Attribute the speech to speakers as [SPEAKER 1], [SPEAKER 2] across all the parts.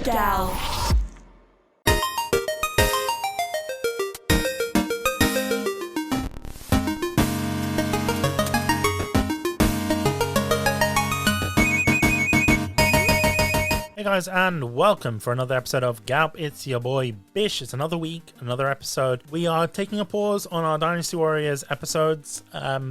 [SPEAKER 1] GALP.
[SPEAKER 2] Hey guys, and welcome for another episode of GALP. It's your boy Bish. It's another week, another episode. We are taking a pause on our Dynasty Warriors episodes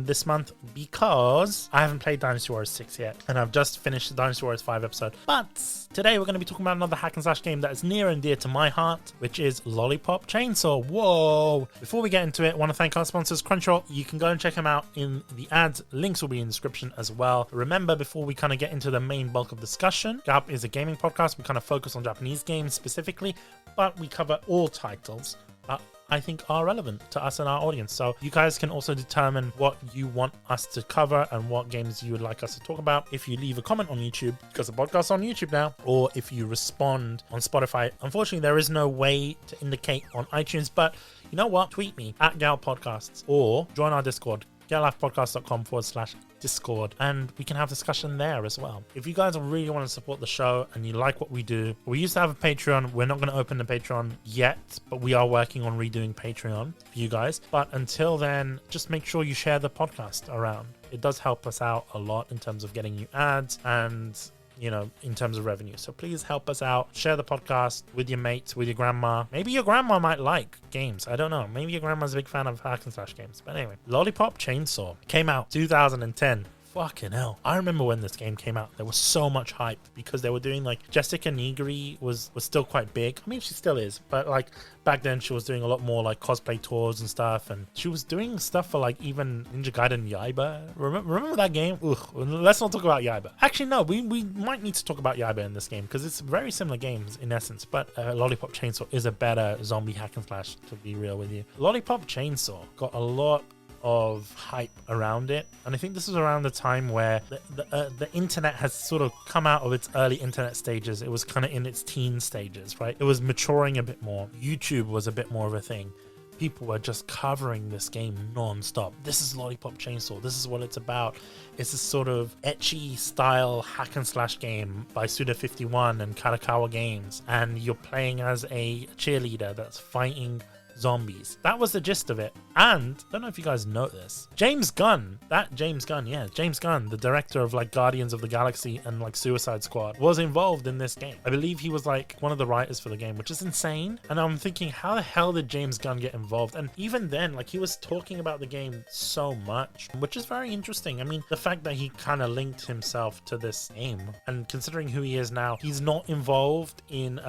[SPEAKER 2] this month because I haven't played Dynasty Warriors 6 yet, and I've just finished the Dynasty Warriors 5 episode. But today we're going to be talking about another hack and slash game that is near and dear to my heart, which is Lollipop Chainsaw. Whoa! Before we get into it, I want to thank our sponsors, Crunchyroll. You can go and check them out in the ads. Links will be in the description as well. Remember, before we kind of get into the main bulk of discussion, GALP is a gaming podcast. We kind of focus on Japanese games specifically, but we cover all titles that I think are relevant to us and our audience. So you guys can also determine what you want us to cover and what games you would like us to talk about if you leave a comment on YouTube, because the podcast's on YouTube now, or if you respond on Spotify. Unfortunately, there is no way to indicate on iTunes, but you know what? Tweet me at GALP Podcasts or join our Discord, galpodcast.com/Discord, and we can have discussion there as well. If you guys really want to support the show and you like what we do, we used to have a Patreon. We're not going to open the Patreon yet, but we are working on redoing Patreon for you guys. But until then, just make sure you share the podcast around. It does help us out a lot in terms of getting you ads and, you know, in terms of revenue. So please help us out. Share the podcast with your mates, with your grandma. Maybe your grandma might like games. I don't know. Maybe your grandma's a big fan of hack and slash games. But anyway, Lollipop Chainsaw came out 2010. Fucking hell. I remember when this game came out, there was so much hype because they were doing like Jessica Nigri was still quite big. I mean, she still is, but like back then she was doing a lot more like cosplay tours and stuff, and she was doing stuff for like even Ninja Gaiden Yaiba. Remember that game? Ugh, let's not talk about Yaiba. Actually, no, we might need to talk about Yaiba in this game because it's very similar games in essence, but Lollipop Chainsaw is a better zombie hack and slash, to be real with you. Lollipop Chainsaw got a lot of hype around it, and I think this was around the time where the internet has sort of come out of its early internet stages. It was kind of in its teen stages, right? It was maturing a bit more. YouTube was a bit more of a thing. People were just covering this game non-stop. This is Lollipop Chainsaw. This is what it's about. It's a sort of ecchi style hack and slash game by Suda51 and Karakawa Games, and you're playing as a cheerleader that's fighting zombies. That was the gist of it. And I don't know if you guys know this, James Gunn, the director of like Guardians of the Galaxy and like Suicide Squad, was involved in this game. I believe he was like one of the writers for the game, which is insane. And I'm thinking, how the hell did James Gunn get involved? And even then, like, he was talking about the game so much, which is very interesting. I mean, the fact that he kind of linked himself to this game, and considering who he is now, he's not involved in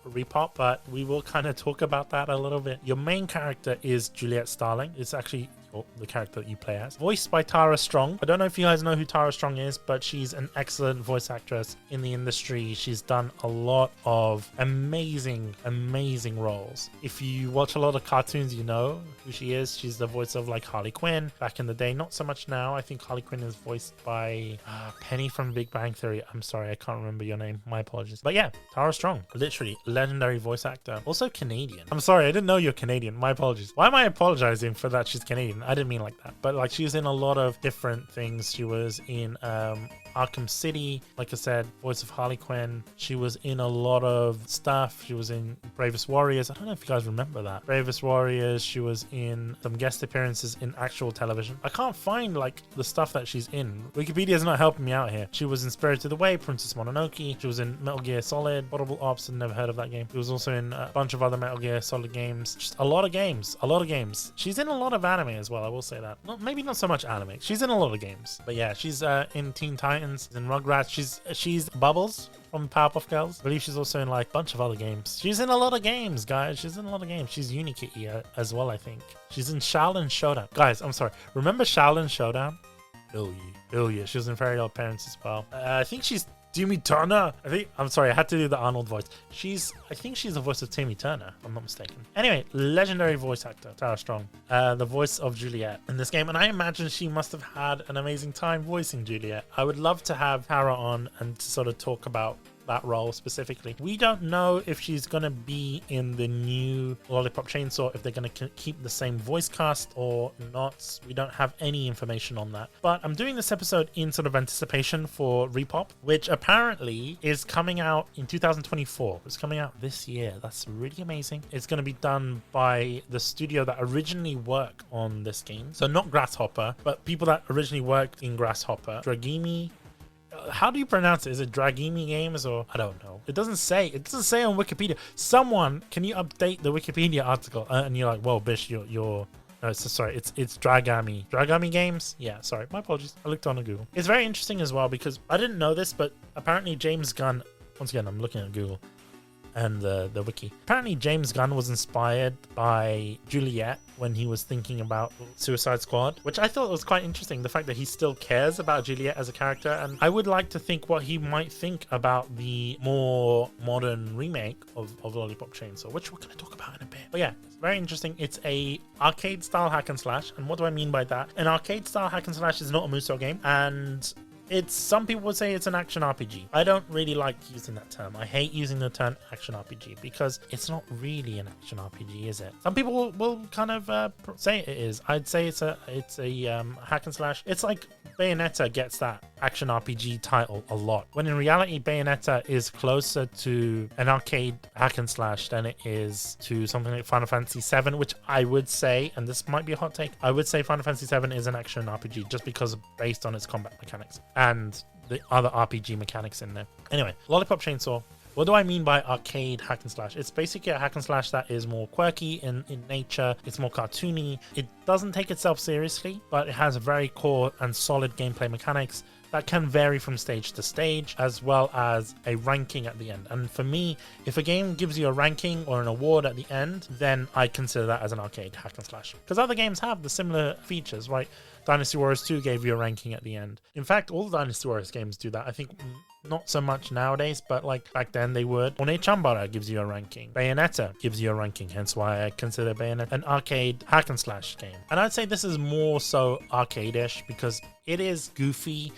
[SPEAKER 2] RePOP, but we will kind of talk about that a little bit. Your main character is Juliet Starling. It's actually the character that you play as, voiced by Tara Strong. I don't know if you guys know who Tara Strong is, but she's an excellent voice actress in the industry. She's done a lot of amazing roles. If you watch a lot of cartoons, you know who she is. She's the voice of like Harley Quinn back in the day, not so much now. I think Harley Quinn is voiced by Penny from Big Bang Theory. I'm sorry, I can't remember your name, my apologies. But yeah, Tara Strong, literally legendary voice actor, also Canadian. I'm sorry, I didn't know you're Canadian, my apologies. Why am I apologizing for that? She's Canadian. I didn't mean like that, but like, she's in a lot of different things. She was in Arkham City, like I said, voice of Harley Quinn. She was in a lot of stuff. She was in Bravest Warriors. I don't know if you guys remember that. Bravest Warriors. She was in some guest appearances in actual television. I can't find like the stuff that she's in. Wikipedia's not helping me out here. She was in Spirited Away, Princess Mononoke. She was in Metal Gear Solid, Portable Ops, and never heard of that game. She was also in a bunch of other Metal Gear Solid games. Just a lot of games. She's in a lot of anime as well, I will say that. Maybe not so much anime. She's in a lot of games. But yeah, she's in Teen Titans, in Rugrats. She's Bubbles from Powerpuff Girls. I believe she's also in like a bunch of other games. She's in a lot of games, guys. She's in a lot of games. She's Unikitty as well, I think. She's in Shaolin Showdown. Guys, I'm sorry. Remember Shaolin Showdown? Oh yeah. She was in Fairy Odd Parents as well. I think she's Timmy Turner. I'm sorry, I had to do the Arnold voice. I think she's the voice of Timmy Turner, if I'm not mistaken. Anyway, legendary voice actor, Tara Strong, the voice of Juliet in this game. And I imagine she must have had an amazing time voicing Juliet. I would love to have Tara on and to sort of talk about that role specifically. We don't know if she's going to be in the new Lollipop Chainsaw, if they're going to keep the same voice cast or not. We don't have any information on that. But I'm doing this episode in sort of anticipation for RePOP, which apparently is coming out in 2024. It's coming out this year. That's really amazing. It's going to be done by the studio that originally worked on this game. So not Grasshopper, but people that originally worked in Grasshopper. Dragimi. How do you pronounce it? Is it Dragimi Games or I don't know? It doesn't say. It doesn't say on Wikipedia. Someone, can you update the Wikipedia article? And you're like, whoa, Bish, you're no, sorry, it's Dragami. Dragami Games? Yeah, sorry, my apologies. I looked on Google. It's very interesting as well because I didn't know this, but apparently James Gunn, once again, I'm looking at Google and the wiki. Apparently James Gunn was inspired by Juliet when he was thinking about Suicide Squad, which I thought was quite interesting, the fact that he still cares about Juliet as a character. And I would like to think what he might think about the more modern remake of Lollipop Chainsaw, which we're going to talk about in a bit. But yeah, it's very interesting. It's a arcade style hack and slash. And what do I mean by that? An arcade style hack and slash is not a Musou game, and some people would say it's an action RPG. I don't really like using that term. I hate using the term action RPG because it's not really an action RPG, is it? Some people will kind of say it is. I'd say it's a hack and slash. It's like Bayonetta gets that action RPG title a lot, when in reality Bayonetta is closer to an arcade hack and slash than it is to something like Final Fantasy VII, which I would say, and this might be a hot take, I would say Final Fantasy VII is an action RPG just because based on its combat mechanics and the other RPG mechanics in there. Anyway, Lollipop Chainsaw. What do I mean by arcade hack and slash? It's basically a hack and slash that is more quirky in nature. It's more cartoony. It doesn't take itself seriously, but it has very core and solid gameplay mechanics that can vary from stage to stage, as well as a ranking at the end. And for me, if a game gives you a ranking or an award at the end, then I consider that as an arcade hack and slash. Because other games have the similar features, right? Dynasty Warriors 2 gave you a ranking at the end. In fact, all the Dynasty Warriors games do that. I think not so much nowadays, but like back then they would. One Chambara gives you a ranking. Bayonetta gives you a ranking, hence why I consider Bayonetta an arcade hack and slash game. And I'd say this is more so arcade-ish because it is goofy.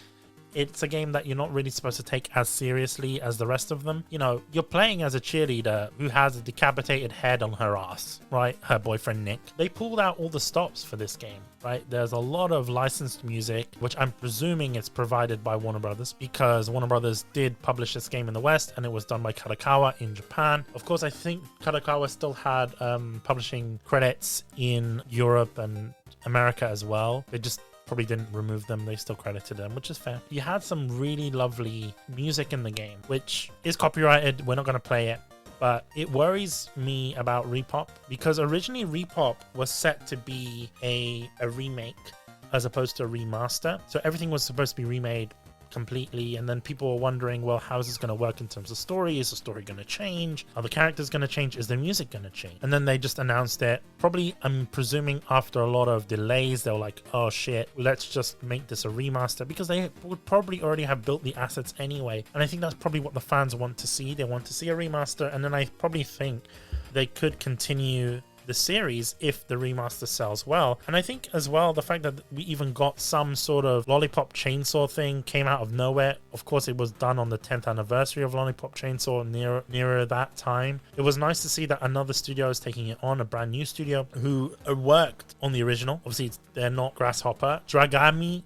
[SPEAKER 2] It's a game that you're not really supposed to take as seriously as the rest of them. You know, you're playing as a cheerleader who has a decapitated head on her ass, right? Her boyfriend, Nick. They pulled out all the stops for this game, right? There's a lot of licensed music, which I'm presuming is provided by Warner Brothers because Warner Brothers did publish this game in the West and it was done by Kadokawa in Japan. Of course, I think Kadokawa still had publishing credits in Europe and America as well. They just probably didn't remove them. They still credited them, which is fair. You had some really lovely music in the game, which is copyrighted. We're not going to play it, but it worries me about RePOP because originally RePOP was set to be a remake as opposed to a remaster. So everything was supposed to be remade completely, and then people were wondering, well, how is this going to work in terms of story? Is the story going to change? Are the characters going to change? Is the music going to change? And then they just announced it. Probably, I'm presuming after a lot of delays, they were like, oh shit, let's just make this a remaster, because they would probably already have built the assets anyway. And I think that's probably what the fans want to see. They want to see a remaster, and then I probably think they could continue the series if the remaster sells well. And I think as well, the fact that we even got some sort of Lollipop Chainsaw thing came out of nowhere. Of course, it was done on the 10th anniversary of Lollipop Chainsaw, nearer that time. It was nice to see that another studio is taking it on, a brand new studio who worked on the original. Obviously, they're not Grasshopper. Dragami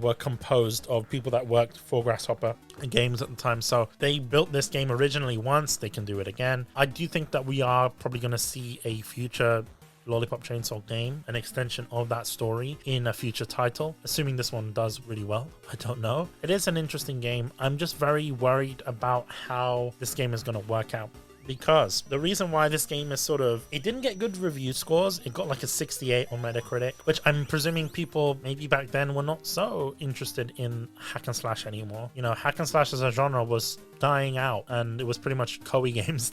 [SPEAKER 2] were composed of people that worked for Grasshopper games at the time. So they built this game originally once, they can do it again. I do think that we are probably going to see a future Lollipop Chainsaw game, an extension of that story in a future title, assuming this one does really well. I don't know. It is an interesting game. I'm just very worried about how this game is going to work out, because the reason why this game is it didn't get good review scores. It got like a 68 on Metacritic, which I'm presuming people maybe back then were not so interested in hack and slash anymore. You know, hack and slash as a genre was dying out, and it was pretty much Koei games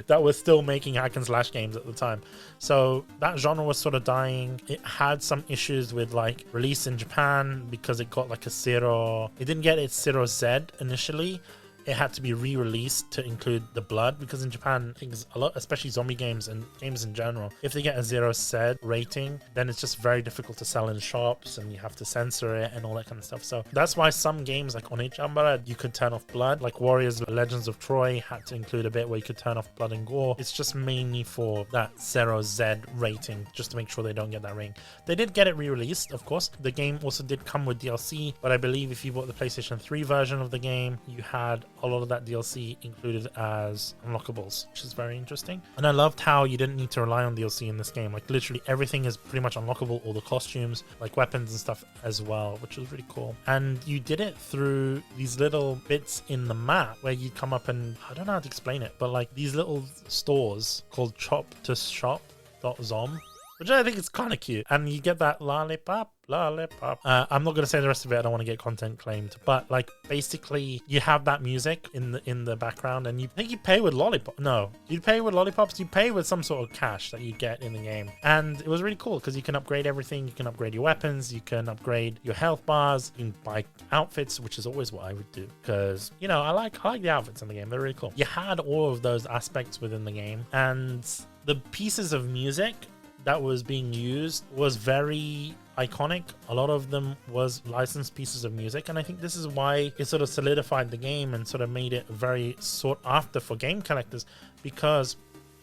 [SPEAKER 2] that were still making hack and slash games at the time. So that genre was sort of dying. It had some issues with like release in Japan because it got like a Zero. It didn't get its Zero Z initially. it had to be re-released to include the blood, because in Japan, things a lot, especially zombie games and games in general, if they get a 0 said rating, then it's just very difficult to sell in shops and you have to censor it and all that kind of stuff. So that's why some games like Onechambara, you could turn off blood. Like Warriors Legends of Troy had to include a bit where you could turn off blood and gore. It's just mainly for that 0Z rating, just to make sure they don't get that ring. They did get it re-released, of course. The game also did come with DLC, but I believe if you bought the PlayStation 3 version of the game, you had a lot of that DLC included as unlockables, which is very interesting. And I loved how you didn't need to rely on DLC in this game. Like literally everything is pretty much unlockable, all the costumes, like weapons and stuff as well, which was really cool. And you did it through these little bits in the map where you come up and, I don't know how to explain it, but like these little stores called shop-to-shop.zom, which I think is kind of cute. And you get that lollipop. I'm not going to say the rest of it. I don't want to get content claimed. But like basically you have that music in the background, and you think you pay with lollipop. No, you pay with lollipops. You pay with some sort of cash that you get in the game. And it was really cool because you can upgrade everything. You can upgrade your weapons. You can upgrade your health bars. You can buy outfits, which is always what I would do because, you know, I like the outfits in the game. They're really cool. You had all of those aspects within the game, and the pieces of music that was being used was very iconic. A lot of them was licensed pieces of music, and I think this is why it sort of solidified the game and sort of made it very sought after for game collectors, because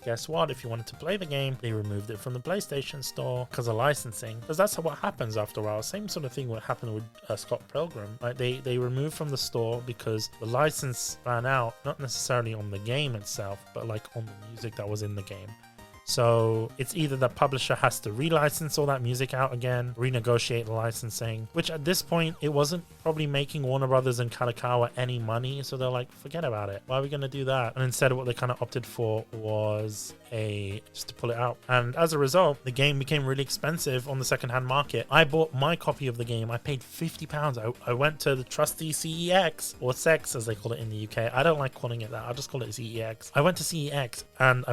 [SPEAKER 2] guess what? If you wanted to play the game, they removed it from the PlayStation Store because of licensing. Because that's what happens after a while. Same sort of thing what happened with Scott Pilgrim. Right? They removed from the store because the license ran out, not necessarily on the game itself, but like on the music that was in the game. So it's either the publisher has to relicense all that music out again, renegotiate the licensing, which at this point, it wasn't probably making Warner Brothers and Kalakawa any money. So they're like, forget about it. Why are we going to do that? And instead what they kind of opted for was just to pull it out. And as a result, the game became really expensive on the secondhand market. I bought my copy of the game. I paid £50. I went to the trusty CEX, or SEX as they call it in the UK. I don't like calling it that. I'll just call it CEX. I went to CEX and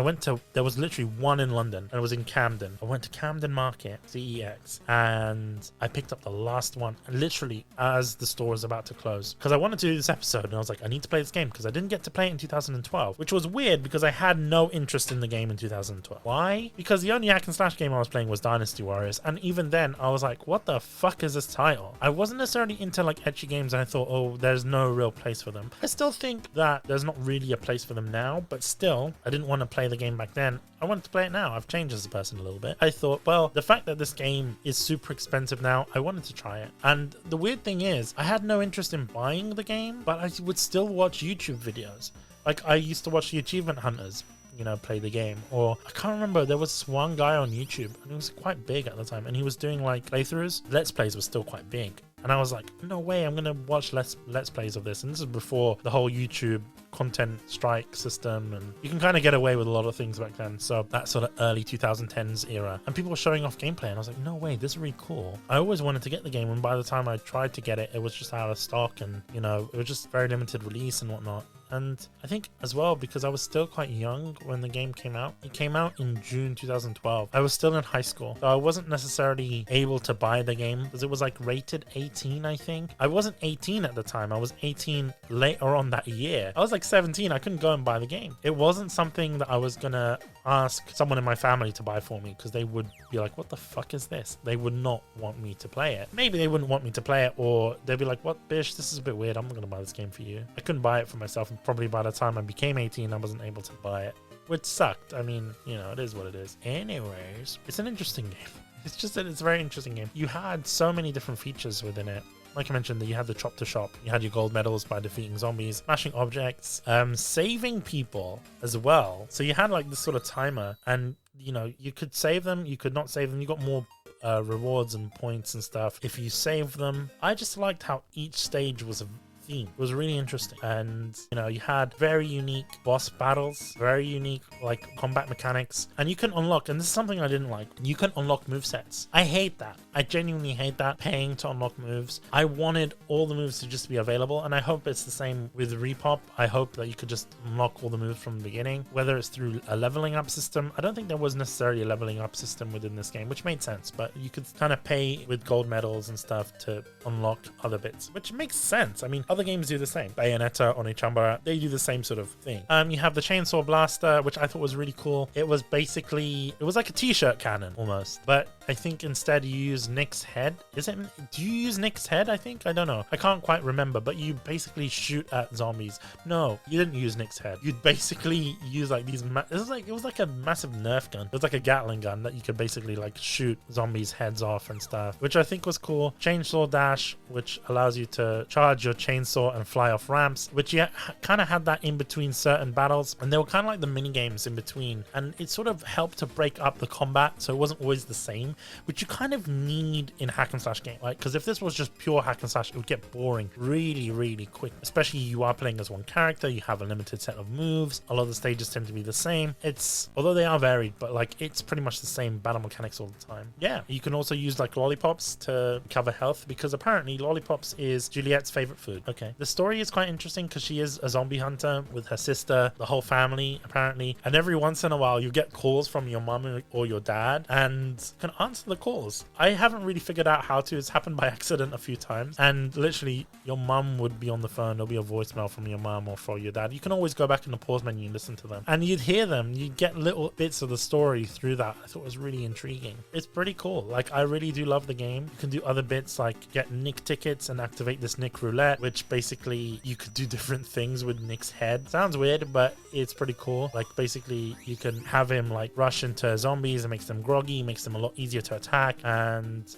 [SPEAKER 2] there was literally one in London, and it was in Camden. I went to Camden Market, CEX, and I picked up the last one literally as the store was about to close, because I wanted to do this episode and I was like, I need to play this game because I didn't get to play it in 2012, which was weird because I had no interest in the game in 2012. Why? Because the only hack and slash game I was playing was Dynasty Warriors, and even then I was like, what the fuck is this title? I wasn't necessarily into like ecchi games, and I thought, oh, there's no real place for them. I still think that there's not really a place for them now, but still, I didn't want to play the game back then. I wanted to play it now. I've changed as a person a little bit. I thought, well, the fact that this game is super expensive now, I wanted to try it. And the weird thing is, I had no interest in buying the game, but I would still watch YouTube videos. Like I used to watch the Achievement Hunters, you know, play the game. Or I can't remember, there was this one guy on YouTube, and he was quite big at the time, and he was doing like playthroughs. Let's Plays was still quite big. And I was like, no way, I'm gonna watch Let's Plays of this. And this is before the whole YouTube content strike system, and you can kind of get away with a lot of things back then. So that sort of early 2010s era, and people were showing off gameplay, and I was like, no way, this is really cool. I always wanted to get the game, and by the time I tried to get it, it was just out of stock, and you know, it was just very limited release and whatnot. And I think as well, because I was still quite young when the game came out. It came out in June 2012. I was still in high school, so I wasn't necessarily able to buy the game because it was like rated 18, I think. I wasn't 18 at the time. I was 18 later on that year. I was like 17. I couldn't go and buy the game. It wasn't something that I was gonna ask someone in my family to buy for me, because they would be like, what the fuck is this? They would not want me to play it. Maybe they wouldn't want me to play it, or they'd be like, what, Bish, this is a bit weird. I'm not gonna buy this game for you. I couldn't buy it for myself, and probably by the time I became 18, I wasn't able to buy it, which sucked. I mean, you know, it is what it is. Anyways, it's an interesting game. It's just that it's a very interesting game. You had so many different features within it. Like I mentioned, that you had the chop to shop, you had your gold medals by defeating zombies, smashing objects, saving people as well. So you had like this sort of timer, and you know, you could save them, you could not save them. You got more rewards and points and stuff if you save them. I just liked how each stage was a theme. It was really interesting, and you know, you had very unique boss battles, very unique like combat mechanics, and you can unlock, and this is something I didn't like, you can unlock movesets. I hate that. I genuinely hate that, paying to unlock moves. I wanted all the moves to just be available, and I hope it's the same with RePOP. I hope that you could just unlock all the moves from the beginning, whether it's through a leveling up system. I don't think there was necessarily a leveling up system within this game, which made sense, but you could kind of pay with gold medals and stuff to unlock other bits, which makes sense. I mean, other games do the same. Bayonetta, Onichambara, they do the same sort of thing. You have the Chainsaw Blaster, which I thought was really cool. It was basically, it was like a t-shirt cannon almost, but I think instead you use Nick's head. Do you use Nick's head? I think, I don't know. I can't quite remember, but you basically shoot at zombies. No, you didn't use Nick's head. You'd basically use like these, it was like a massive Nerf gun. It was like a Gatling gun that you could basically like shoot zombies' heads off and stuff, which I think was cool. Chainsaw Dash, which allows you to charge your chainsaw and fly off ramps, which you kind of had that in between certain battles, and they were kind of like the mini games in between, and it sort of helped to break up the combat so it wasn't always the same, which you kind of need in hack and slash game, right? Because if this was just pure hack and slash, it would get boring really quick, especially you are playing as one character, you have a limited set of moves, a lot of the stages tend to be the same. It's, although they are varied, but like it's pretty much the same battle mechanics all the time. Yeah, you can also use like lollipops to cover health, because apparently lollipops is Juliet's favorite food. Okay, the story is quite interesting because she is a zombie hunter with her sister, the whole family apparently, and every once in a while you get calls from your mum or your dad and can answer the calls. I haven't really figured out how to. It's happened by accident a few times, and literally your mum would be on the phone, there'll be a voicemail from your mum or from your dad. You can always go back in the pause menu and listen to them, and you'd hear them, you'd get little bits of the story through that. I thought it was really intriguing. It's pretty cool. Like, I really do love the game. You can do other bits like get Nick tickets and activate this Nick roulette, which basically you could do different things with Nick's head. Sounds weird, but it's pretty cool. Like, basically you can have him like rush into zombies and makes them groggy, makes them a lot easier to attack, and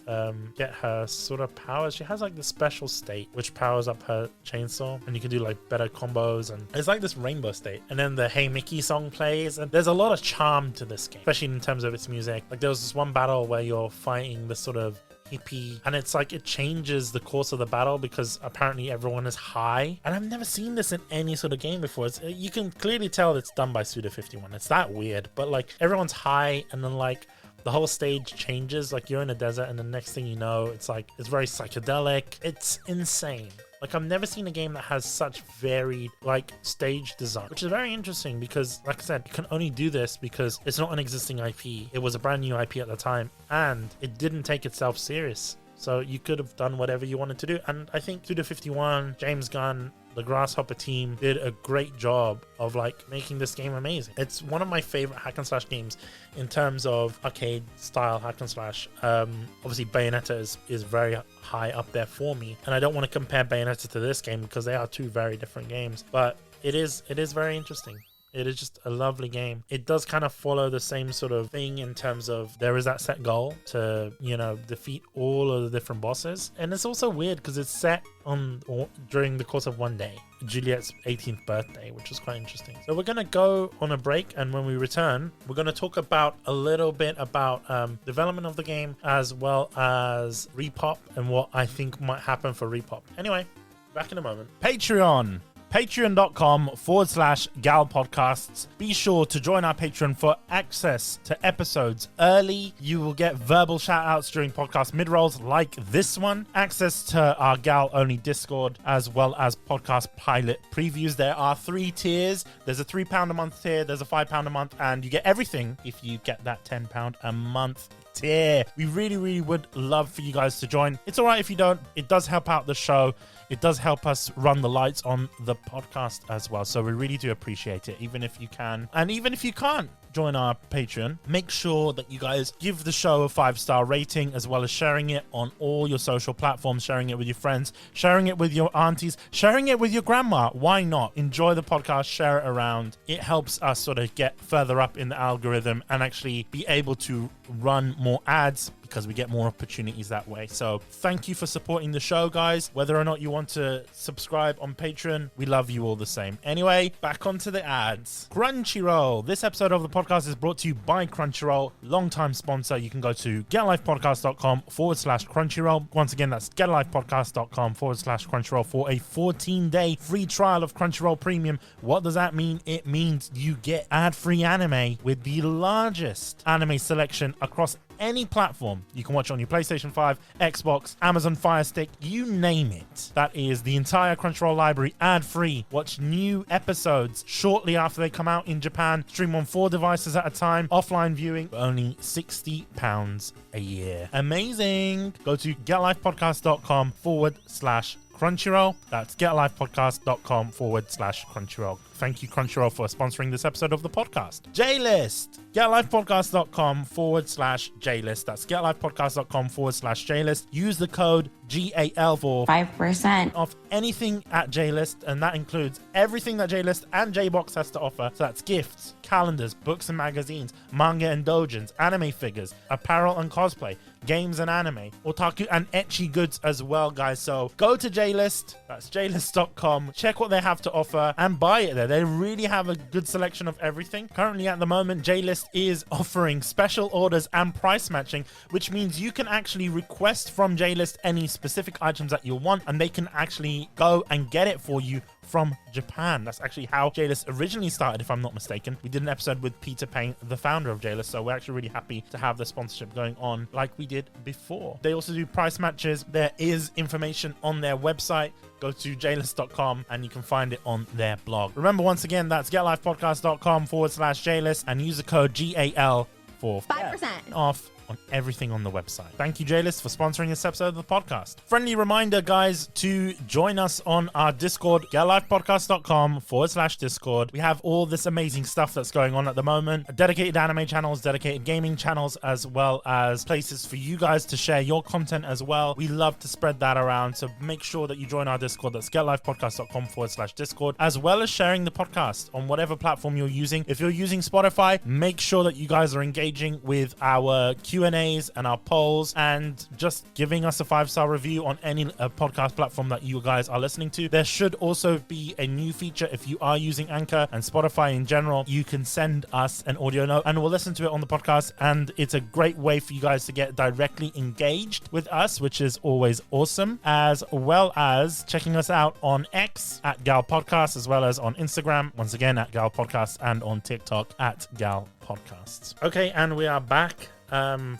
[SPEAKER 2] get her sort of powers. She has like the special state which powers up her chainsaw, and you can do like better combos, and it's like this rainbow state. And then the Hey Mickey song plays, and there's a lot of charm to this game, especially in terms of its music. Like, there was this one battle where you're fighting this sort of hippie, and it's like it changes the course of the battle because apparently everyone is high, and I've never seen this in any sort of game before. You can clearly tell it's done by Suda51. It's that weird, but like everyone's high, and then like the whole stage changes. Like, you're in a desert, and the next thing you know, it's like it's very psychedelic. It's insane. Like, I've never seen a game that has such varied like stage design, which is very interesting because, like I said, you can only do this because it's not an existing IP. It was a brand new IP at the time, and it didn't take itself serious. So you could have done whatever you wanted to do. And I think Suda51, James Gunn, the Grasshopper team did a great job of like making this game amazing. It's one of my favorite hack and slash games in terms of arcade style hack and slash. Obviously Bayonetta is very high up there for me, and I don't want to compare Bayonetta to this game because they are two very different games, but it is very interesting. It is just a lovely game. It does kind of follow the same sort of thing in terms of there is that set goal to, you know, defeat all of the different bosses. And it's also weird because it's set on during the course of one day, Juliet's 18th birthday, which is quite interesting. So we're going to go on a break, and when we return, we're going to talk about a little bit about development of the game, as well as RePOP and what I think might happen for RePOP. Anyway, back in a moment. Patreon. Patreon.com/GALP podcasts. Be sure to join our Patreon for access to episodes early. You will get verbal shout outs during podcast mid-rolls like this one, access to our GAL only Discord, as well as podcast pilot previews. There are 3 tiers. There's a £3 a month tier, there's a £5 a month, and you get everything if you get that £10 a month tier. We really would love for you guys to join. It's all right if you don't. It does help out the show. It does help us run the lights on the podcast as well. So we really do appreciate it, even if you can. And even if you can't join our Patreon, make sure that you guys give the show a 5-star rating, as well as sharing it on all your social platforms, sharing it with your friends, sharing it with your aunties, sharing it with your grandma. Why not? Enjoy the podcast, share it around. It helps us sort of get further up in the algorithm and actually be able to run more ads, because we get more opportunities that way. So thank you for supporting the show, guys. Whether or not you want to subscribe on Patreon, we love you all the same. Anyway, back onto the ads. Crunchyroll. This episode of the podcast is brought to you by Crunchyroll, longtime sponsor. You can go to getlifepodcast.com/Crunchyroll. Once again, that's getlifepodcast.com/Crunchyroll for a 14-day free trial of Crunchyroll Premium. What does that mean? It means you get ad-free anime with the largest anime selection across any platform. You can watch it on your PlayStation 5, Xbox, Amazon Fire Stick, you name it. That is the entire Crunchyroll library, ad-free. Watch new episodes shortly after they come out in Japan. Stream on 4 devices at a time. Offline viewing for only £60 a year. Amazing. Go to getlifepodcast.com/Crunchyroll. That's getlifepodcast.com/Crunchyroll. Thank you, Crunchyroll, for sponsoring this episode of the podcast. J-List. getlifepodcast.com/J-List. That's getlifepodcast.com/J-List. Use the code GAL for
[SPEAKER 1] 5%
[SPEAKER 2] off anything at J-List, and that includes everything that J-List and J-Box has to offer. So that's gifts, calendars, books and magazines, manga and doujins, anime figures, apparel and cosplay, games and anime, otaku and ecchi goods as well, guys. So go to J-List, that's jlist.com, check what they have to offer and buy it there. They really have a good selection of everything. Currently at the moment, J-List is offering special orders and price matching, which means you can actually request from J-List any specific items that you want, and they can actually go and get it for you from Japan. That's actually how J-List originally started, if I'm not mistaken. We did an episode with Peter Payne, the founder of J-List, so we're actually really happy to have the sponsorship going on like we did before. They also do price matches. There is information on their website. Go to jlist.com and you can find it on their blog. Remember, once again, that's getlifepodcast.com/J-List and use the code GAL for
[SPEAKER 1] 5%
[SPEAKER 2] off on everything on the website. Thank you, J-List, for sponsoring this episode of the podcast. Friendly reminder, guys, to join us on our Discord, getlifepodcast.com/Discord. We have all this amazing stuff that's going on at the moment. Dedicated anime channels, dedicated gaming channels, as well as places for you guys to share your content as well. We love to spread that around, so make sure that you join our Discord. That's getlifepodcast.com/Discord, as well as sharing the podcast on whatever platform you're using. If you're using Spotify, make sure that you guys are engaging with our Q&As and our polls and just giving us a 5-star review on any podcast platform that you guys are listening to. There should also be a new feature if you are using Anchor and Spotify in general. You can send us an audio note and we'll listen to it on the podcast, and it's a great way for you guys to get directly engaged with us, which is always awesome, as well as checking us out on X at Gal Podcast, as well as on Instagram, once again at Gal Podcast, and on TikTok at Gal Podcasts. Okay, and we are back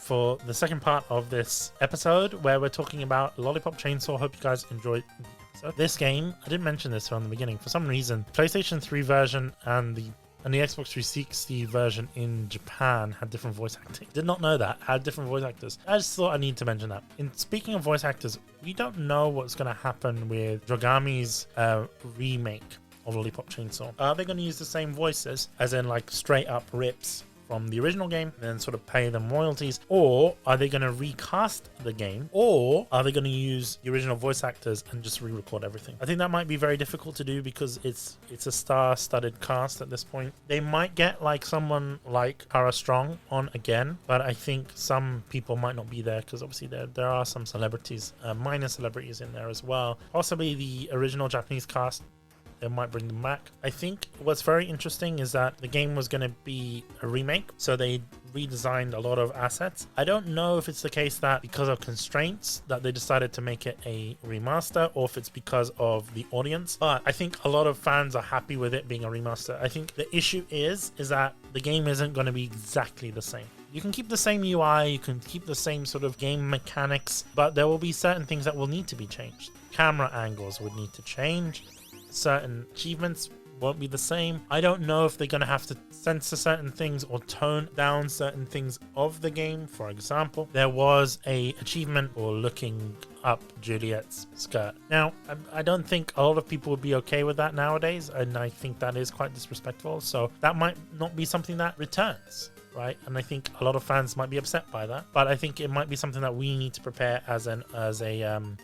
[SPEAKER 2] for the second part of this episode, where we're talking about Lollipop Chainsaw. Hope you guys enjoyed the episode. This game, I didn't mention this from the beginning, for some reason, PlayStation 3 version and the Xbox 360 version in Japan had different voice acting. Did not know that. Had different voice actors. I just thought I need to mention that. In speaking of voice actors, we don't know what's going to happen with Drogami's remake of Lollipop Chainsaw. Are they going to use the same voices, as in like straight up rips from the original game and then sort of pay them royalties, or are they going to recast the game, or are they going to use the original voice actors and just re-record everything? I think that might be very difficult to do because it's a star-studded cast at this point. They might get like someone like Kara Strong on again, but I think some people might not be there because obviously there are some celebrities, minor celebrities in there as well. Possibly the original Japanese cast. They might bring them back. I think what's very interesting is that the game was going to be a remake, so they redesigned a lot of assets. I don't know if it's the case that because of constraints that they decided to make it a remaster, or if it's because of the audience, but I think a lot of fans are happy with it being a remaster. I think the issue is that the game isn't going to be exactly the same. You can keep the same UI, you can keep the same sort of game mechanics, but there will be certain things that will need to be changed. Camera angles would need to change. Certain achievements won't be the same. I don't know if they're going to have to censor certain things or tone down certain things of the game. For example, there was a achievement for looking up Juliet's skirt. Now, I don't think a lot of people would be okay with that nowadays, and I think that is quite disrespectful. So that might not be something that returns, right? And I think a lot of fans might be upset by that, but I think it might be something that we need to prepare as a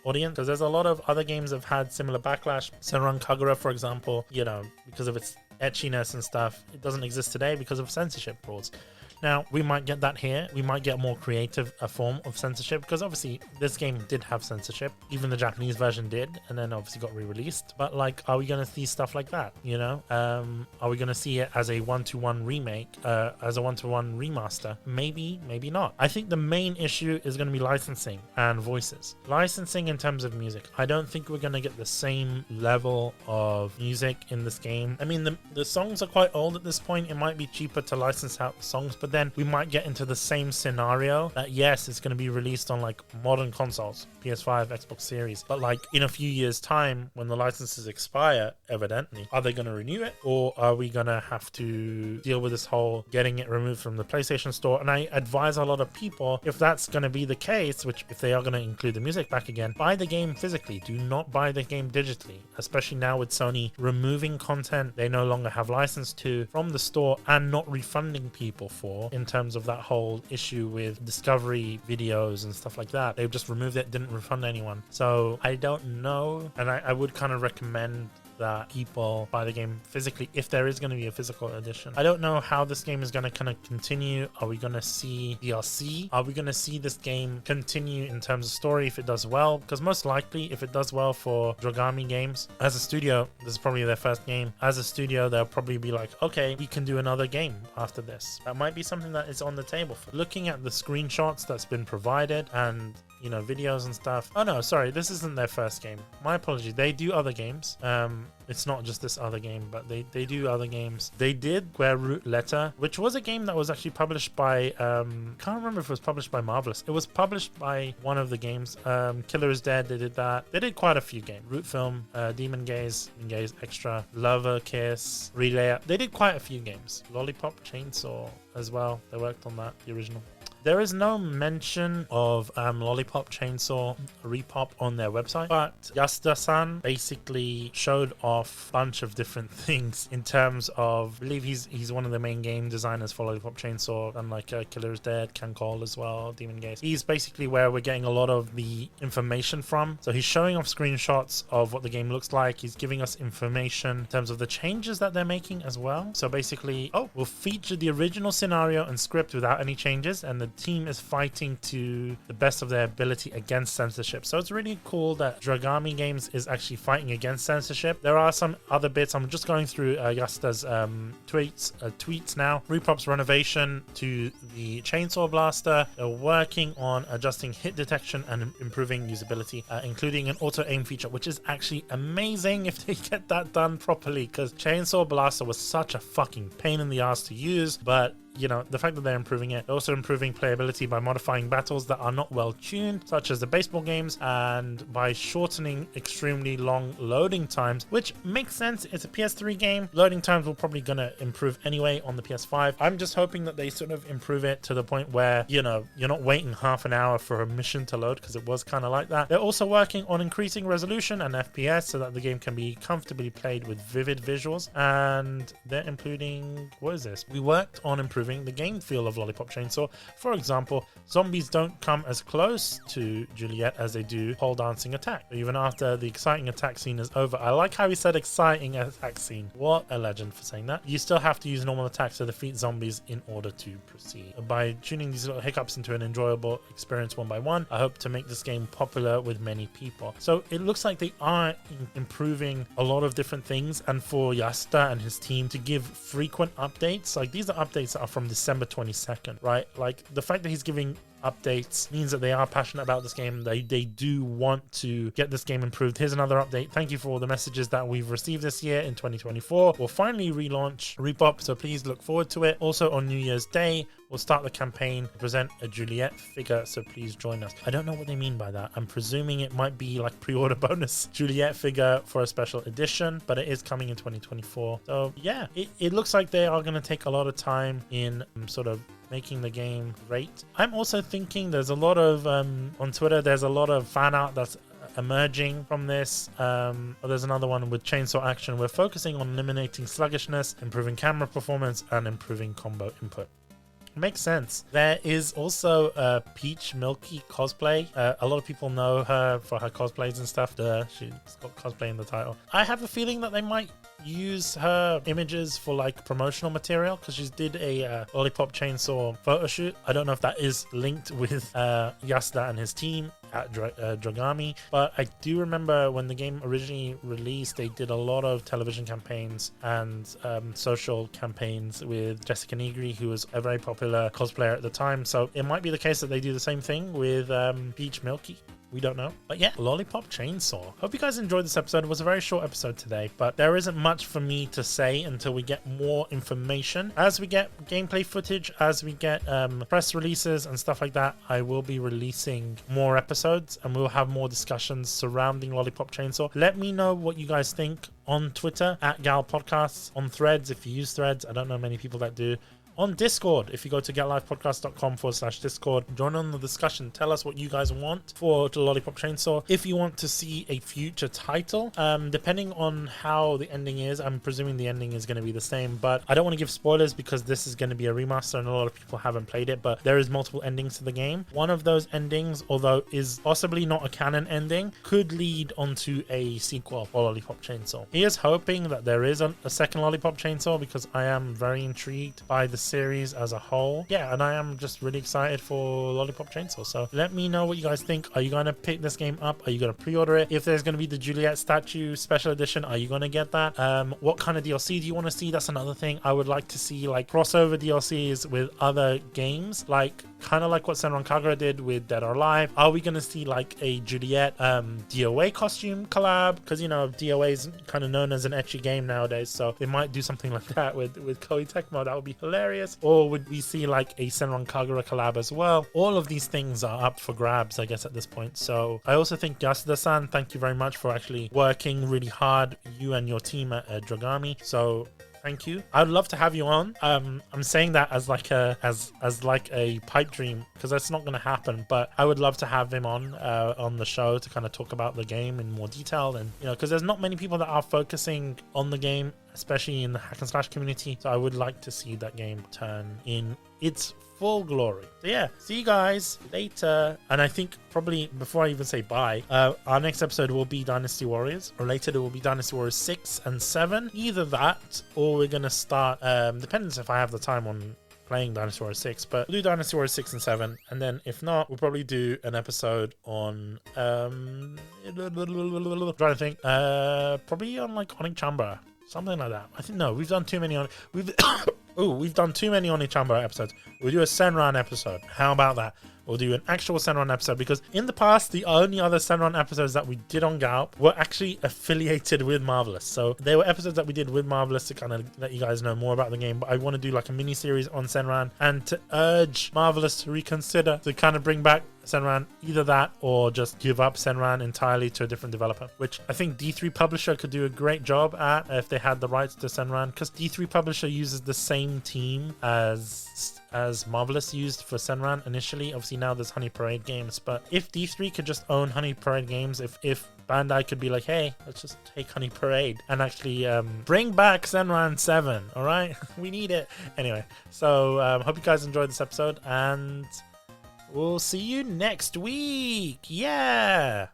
[SPEAKER 2] audience, because there's a lot of other games that have had similar backlash. Senran Kagura, for example, because of its etchiness and stuff, it doesn't exist today because of censorship rules. Now, we might get that here. We might get more creative a form of censorship, because obviously this game did have censorship. Even the Japanese version did, and then obviously got re-released. But like, are we going to see stuff like that? Are we going to see it as a one-to-one remake, as a one-to-one remaster? Maybe, maybe not. I think the main issue is going to be licensing and voices. Licensing in terms of music. I don't think we're going to get the same level of music in this game. I mean, The songs are quite old at this point. It might be cheaper to license out the songs, but then we might get into the same scenario that yes, it's going to be released on like modern consoles, PS5, Xbox Series, but like in a few years time when the licenses expire, evidently, are they going to renew it, or are we going to have to deal with this whole getting it removed from the PlayStation Store? And I advise a lot of people, if that's going to be the case, which if they are going to include the music back again, buy the game physically. Do not buy the game digitally, especially now with Sony removing content they no longer have license to from the store and not refunding people for, in terms of that whole issue with Discovery videos and stuff like that. They've just removed it, didn't refund anyone. So I don't know, and I would kind of recommend that people buy the game physically if there is going to be a physical edition. I don't know how this game is going to kind of continue. Are we going to see DLC? Are we going to see this game continue in terms of story if it does well? Because most likely, if it does well for Dragami Games, as a studio, this is probably their first game. As a studio, they'll probably be like, okay, we can do another game after this. That might be something that is on the table. Looking at the screenshots that's been provided and videos and stuff. Oh no, sorry, this isn't their first game. My apology. They do other games. It's not just this other game, but they do other games. They did Square Root Letter, which was a game that was actually published by can't remember if it was published by Marvelous. It was published by one of the games. Killer is Dead, they did that. They did quite a few games. Root Film, Demon Gaze Extra, Lover Kiss, Relay. They did quite a few games. Lollipop Chainsaw as well. They worked on that, the original. There is no mention of Lollipop Chainsaw RePOP on their website, but Yasuda-san basically showed off a bunch of different things in terms of, I believe he's one of the main game designers for Lollipop Chainsaw, and like Killer is Dead, Can Call as well, Demon Gaze. He's basically where we're getting a lot of the information from. So he's showing off screenshots of what the game looks like. He's giving us information in terms of the changes that they're making as well. So basically, we'll feature the original scenario and script without any changes, and the team is fighting to the best of their ability against censorship. So it's really cool that Dragami Games is actually fighting against censorship. There are some other bits. I'm just going through Yasuda's tweets now. RePOP's renovation to the Chainsaw Blaster. They're working on adjusting hit detection and improving usability, including an auto aim feature, which is actually amazing if they get that done properly, because Chainsaw Blaster was such a fucking pain in the ass to use. But the fact that they're improving it, they're also improving playability by modifying battles that are not well tuned, such as the baseball games, and by shortening extremely long loading times, which makes sense. It's a PS3 game. Loading times will probably gonna improve anyway on the PS5. I'm just hoping that they sort of improve it to the point where, you're not waiting half an hour for a mission to load, because it was kind of like that. They're also working on increasing resolution and FPS so that the game can be comfortably played with vivid visuals, and they're including, what is this? We worked on improving the game feel of Lollipop Chainsaw. For example, zombies don't come as close to Juliet as they do pole dancing attack, even after the exciting attack scene is over. I like how he said exciting attack scene. What a legend for saying that. You still have to use normal attacks to defeat zombies in order to proceed. By tuning these little hiccups into an enjoyable experience one by one, I hope to make this game popular with many people. So it looks like they are improving a lot of different things, and for Yasuda and his team to give frequent updates, like these are updates that are from December 22nd, right? Like the fact that he's giving updates means that they are passionate about this game. They do want to get this game improved. Here's another update. Thank you for all the messages that we've received this year in 2024. We'll finally relaunch RePOP, so please look forward to it. Also on New Year's Day, we'll start the campaign to present a Juliet figure, so please join us. I don't know what they mean by that. I'm presuming it might be like pre-order bonus Juliet figure for a special edition, but it is coming in 2024. So yeah, it looks like they are going to take a lot of time in sort of making the game great. I'm also thinking there's a lot of on Twitter, there's a lot of fan art that's emerging from this. There's another one with Chainsaw Action. We're focusing on eliminating sluggishness, improving camera performance, and improving combo input. Makes sense. There is also a Peach Milky cosplay. A lot of people know her for her cosplays and stuff. She's got cosplay in the title. I have a feeling that they might use her images for like promotional material, because she did a Lollipop Chainsaw photo shoot. I don't know if that is linked with Yasuda and his team at Dragami, but I do remember when the game originally released, they did a lot of television campaigns and social campaigns with Jessica Nigri, who was a very popular cosplayer at the time. So it might be the case that they do the same thing with Peach Milky. We don't know. But yeah, Lollipop Chainsaw. Hope you guys enjoyed this episode. It was a very short episode today, but there isn't much for me to say until we get more information. As we get gameplay footage, as we get press releases and stuff like that, I will be releasing more episodes and we'll have more discussions surrounding Lollipop Chainsaw. Let me know what you guys think on Twitter at GALP Podcasts, on Threads if you use Threads. I don't know many people that do. On Discord, if you go to getlifepodcast.com/Discord, join on the discussion. Tell us what you guys want for the Lollipop Chainsaw. If you want to see a future title, depending on how the ending is, I'm presuming the ending is going to be the same, but I don't want to give spoilers because this is going to be a remaster and a lot of people haven't played it, but there is multiple endings to the game. One of those endings, although is possibly not a canon ending, could lead onto a sequel for Lollipop Chainsaw. He is hoping that there is a second Lollipop Chainsaw because I am very intrigued by the series as a whole. Yeah, and I am just really excited for Lollipop Chainsaw. So let me know what you guys think. Are you going to pick this game up? Are you going to pre-order it? If there's going to be the Juliet statue special edition, are you going to get that? What kind of DLC do you want to see? That's another thing. I would like to see like crossover DLCs with other games, like kind of like what Senran Kagura did with Dead or Alive. Are we going to see like a Juliet DOA costume collab? Because, you know, DOA is kind of known as an ecchi game nowadays, so they might do something like that with Koei Tecmo. That would be hilarious. Or would we see like a Senran Kagura collab as well? All of these things are up for grabs, I guess, at this point. So I also think Yasuda-san, thank you very much for actually working really hard, you and your team at Dragami. So thank you. I'd love to have you on. I'm saying that as like a pipe dream because that's not going to happen, but I would love to have him on the show to kind of talk about the game in more detail. And, you know, because there's not many people that are focusing on the game, especially in the hack and slash community. So I would like to see that game turn in its full glory. So yeah, see you guys later. And I think probably before I even say bye, our next episode will be Dynasty Warriors, or later it will be Dynasty Warriors 6 and 7. Either that, or we're gonna start depends if I have the time on playing Dynasty Warriors 6, but we'll do Dynasty Warriors 6 and 7, and then if not, we'll probably do an episode on I'm trying to think, probably on like Onichambara, something like that. I think no, we've done too many on we've done too many Onichambara episodes. We'll do a Senran episode. How about that? We'll do an actual Senran episode, because in the past, the only other Senran episodes that we did on GALP were actually affiliated with Marvelous. So they were episodes that we did with Marvelous to kind of let you guys know more about the game. But I want to do like a mini series on Senran and to urge Marvelous to reconsider to kind of bring back Senran, either that or just give up Senran entirely to a different developer, which I think D3 Publisher could do a great job at if they had the rights to Senran, because D3 Publisher uses the same team as Marvelous used for Senran initially. Obviously now there's Honey Parade Games, but if D3 could just own Honey Parade Games, if Bandai could be like, hey, let's just take Honey Parade and actually bring back Senran 7, all right? We need it. Anyway, so hope you guys enjoyed this episode, and we'll see you next week. Yeah.